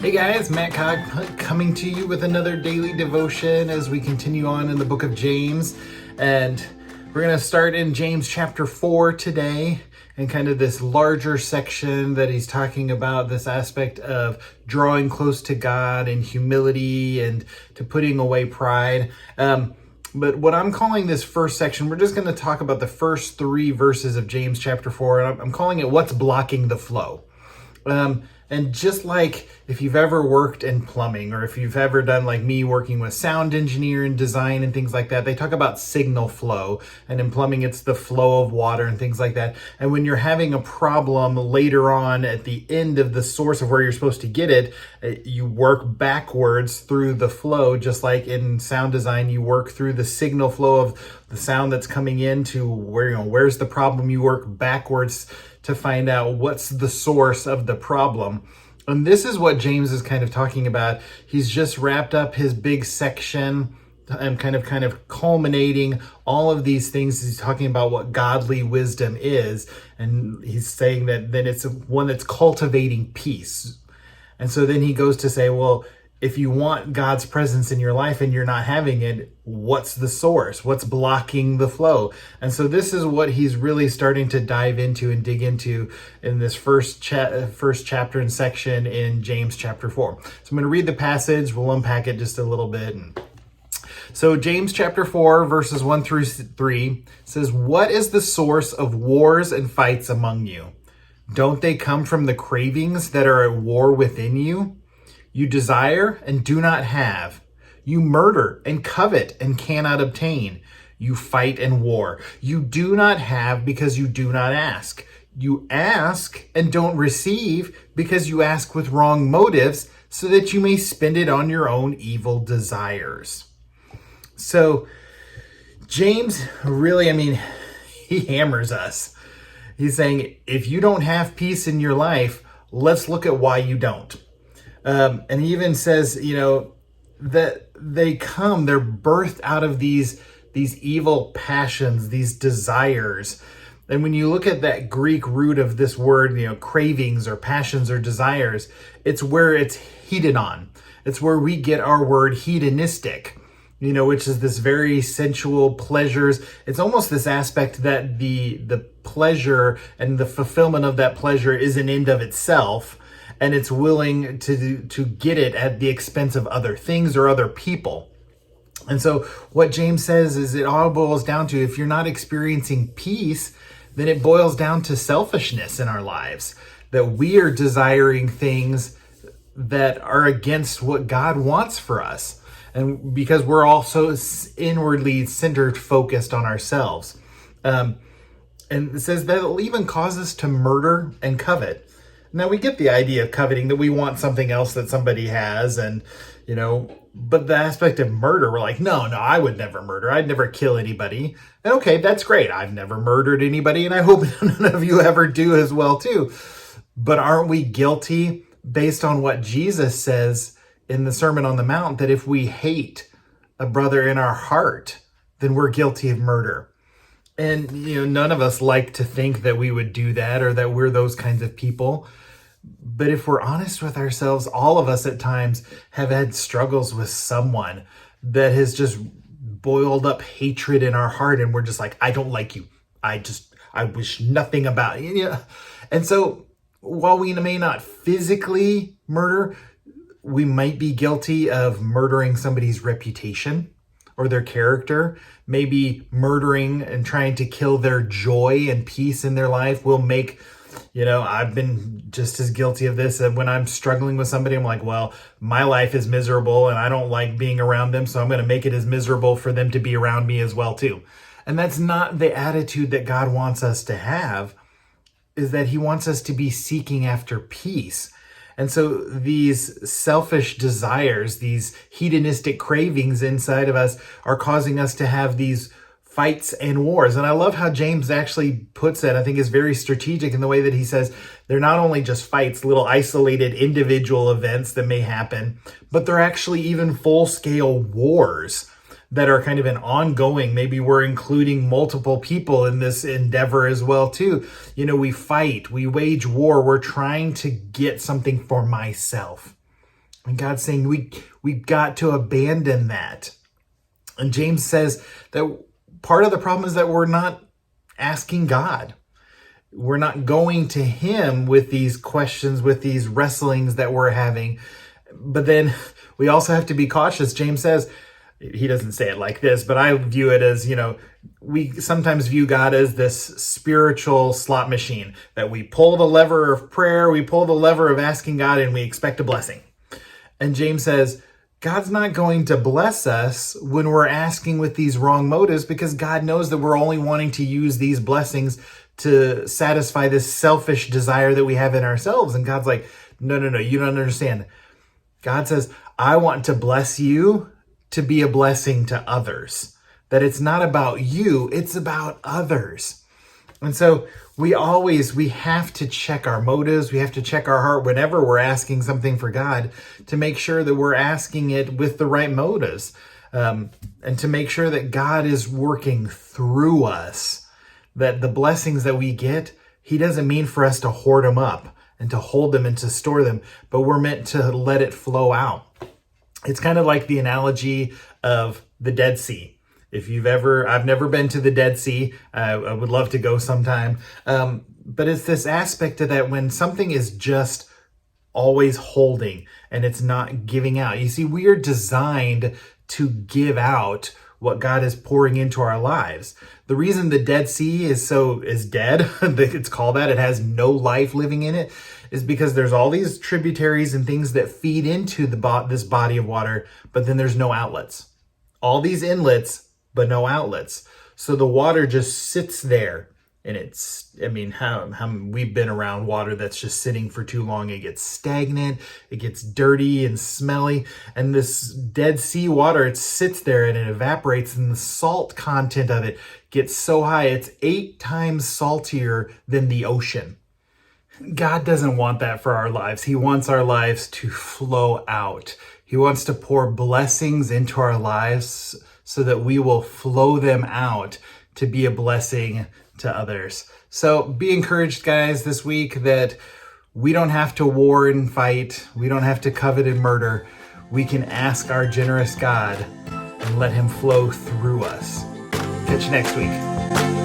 Hey guys, Matt Cog coming to you with another daily devotion as we continue on in the book of James. And we're going to start in James chapter 4 today, and kind of this larger section that he's talking about this aspect of drawing close to God and humility and to putting away pride. But what I'm calling this first section, we're just going to talk about the first 3 verses of James chapter 4, and I'm calling it What's Blocking the Flow. And just like if you've ever worked in plumbing, or if you've ever done like me working with sound engineering, design and things like that, they talk about signal flow. And in plumbing, it's the flow of water and things like that. And when you're having a problem later on at the end of the source of where you're supposed to get it, you work backwards through the flow. Just like in sound design, you work through the signal flow of the sound that's coming in to where's the problem. You work backwards to find out what's the source of the problem. And this is what James is kind of talking about. He's just wrapped up his big section and kind of culminating all of these things. He's talking about what godly wisdom is. And he's saying that then it's one that's cultivating peace. And so then he goes to say, well, if you want God's presence in your life and you're not having it, what's the source? What's blocking the flow? And so this is what he's really starting to dive into and dig into in this first chapter and section in James chapter 4. So I'm going to read the passage. We'll unpack it just a little bit. So James chapter 4, verses 1 through 3 says, "What is the source of wars and fights among you? Don't they come from the cravings that are at war within you? You desire and do not have. You murder and covet and cannot obtain. You fight and war. You do not have because you do not ask. You ask and don't receive because you ask with wrong motives, so that you may spend it on your own evil desires." So James really, he hammers us. He's saying, if you don't have peace in your life, let's look at why you don't. And he even says, that they're birthed out of these evil passions, these desires. And when you look at that Greek root of this word, cravings or passions or desires, it's where it's hedonon. It's where we get our word hedonistic, which is this very sensual pleasures. It's almost this aspect that the pleasure and the fulfillment of that pleasure is an end of itself. And it's willing to get it at the expense of other things or other people. And so what James says is it all boils down to, if you're not experiencing peace, then it boils down to selfishness in our lives. That we are desiring things that are against what God wants for us. And because we're also inwardly centered, focused on ourselves. And it says that it'll even cause us to murder and covet. Now, we get the idea of coveting, that we want something else that somebody has, and, but the aspect of murder, we're like, no, I would never murder. I'd never kill anybody. And okay, that's great. I've never murdered anybody, and I hope none of you ever do as well, too. But aren't we guilty based on what Jesus says in the Sermon on the Mount, that if we hate a brother in our heart, then we're guilty of murder? And, none of us like to think that we would do that or that we're those kinds of people. But if we're honest with ourselves, all of us at times have had struggles with someone that has just boiled up hatred in our heart. And we're just like, I don't like you. I wish nothing about you. And so while we may not physically murder, we might be guilty of murdering somebody's reputation or their character, maybe murdering and trying to kill their joy and peace in their life. Will make, I've been just as guilty of this. When I'm struggling with somebody, I'm like, well, my life is miserable and I don't like being around them, so I'm going to make it as miserable for them to be around me as well too. And that's not the attitude that God wants us to have, is that he wants us to be seeking after peace. And so these selfish desires, these hedonistic cravings inside of us are causing us to have these fights and wars. And I love how James actually puts it. I think is very strategic in the way that he says they're not only just fights, little isolated individual events that may happen, but they're actually even full-scale wars that are kind of an ongoing. Maybe we're including multiple people in this endeavor as well too. We fight, we wage war, we're trying to get something for myself. And God's saying we've got to abandon that. And James says that part of the problem is that we're not asking God. We're not going to him with these questions, with these wrestlings that we're having. But then we also have to be cautious. James says, he doesn't say it like this, but I view it as, we sometimes view God as this spiritual slot machine that we pull the lever of prayer, we pull the lever of asking God, and we expect a blessing. And James says, God's not going to bless us when we're asking with these wrong motives, because God knows that we're only wanting to use these blessings to satisfy this selfish desire that we have in ourselves. And God's like, no, you don't understand. God says, I want to bless you to be a blessing to others. That it's not about you, it's about others. And so we have to check our motives. We have to check our heart whenever we're asking something for God, to make sure that we're asking it with the right motives, and to make sure that God is working through us, that the blessings that we get, he doesn't mean for us to hoard them up and to hold them and to store them, but we're meant to let it flow out. It's kind of like the analogy of the Dead Sea. I've never been to the Dead Sea. I would love to go sometime. But it's this aspect of that when something is just always holding and it's not giving out. You see, we are designed to give out what God is pouring into our lives. The reason the Dead Sea is dead, it's called that, it has no life living in it, is because there's all these tributaries and things that feed into this body of water, but then there's no outlets. All these inlets, but no outlets. So the water just sits there. And we've been around water that's just sitting for too long. It gets stagnant, it gets dirty and smelly. And this Dead Sea water, it sits there and it evaporates, and the salt content of it gets so high, it's 8 times saltier than the ocean. God doesn't want that for our lives. He wants our lives to flow out. He wants to pour blessings into our lives so that we will flow them out to be a blessing to others. So be encouraged, guys, this week that we don't have to war and fight. We don't have to covet and murder. We can ask our generous God and let him flow through us. Catch you next week.